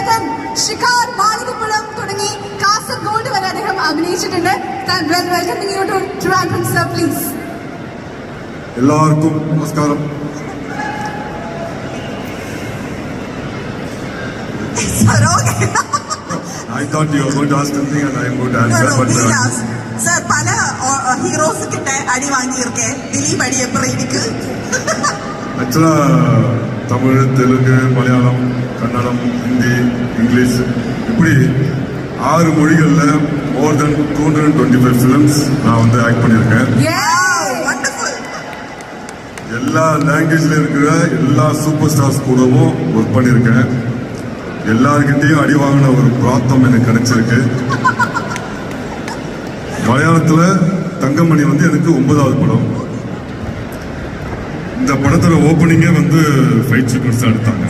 Vegan ഷിഖാർ മാളികപ്പുഴം തുടങ്ങി കാസർഗോഡ് വരെ അദ്ദേഹം അഭിനയിച്ചിട്ടുണ്ട്. Welcome you to Trivandrum sir please. എല്ലാവർക്കും നമസ്കാരം. I thought you were going to ask something and I am going to answer. No, please ask. Sir, പല heroes கிட்ட அடி வாங்கியிருக்கேன். திலீப் அடி எப்படி இருக்கு? ஆக்சுவலா தமிழ், தெலுங்கு, மலையாளம், கன்னடம், ஹிந்தி, இங்கிலீஷ் இப்படி 6 மொழிகளில் more than 225 ஃபிலிம்ஸ் நான் வந்து ஆக்ட் பண்ணியிருக்கேன். எல்லா லாங்குவேஜ்ல இருக்கிற எல்லா சூப்பர் ஸ்டார்ஸ் கூடவும் ஒர்க் பண்ணியிருக்கேன். எல்லாருக்கிட்டையும் அடி வாங்கின ஒரு பிராப்தம் எனக்கு கிடைச்சிருக்கு. மலையாளத்துல தங்கமணி வந்து எனக்கு 9வது படம். இந்த படத்தோட ஓப்பனிங்கே வந்து ஃபைட் சீக்வன்ஸ் எடுத்தாங்க.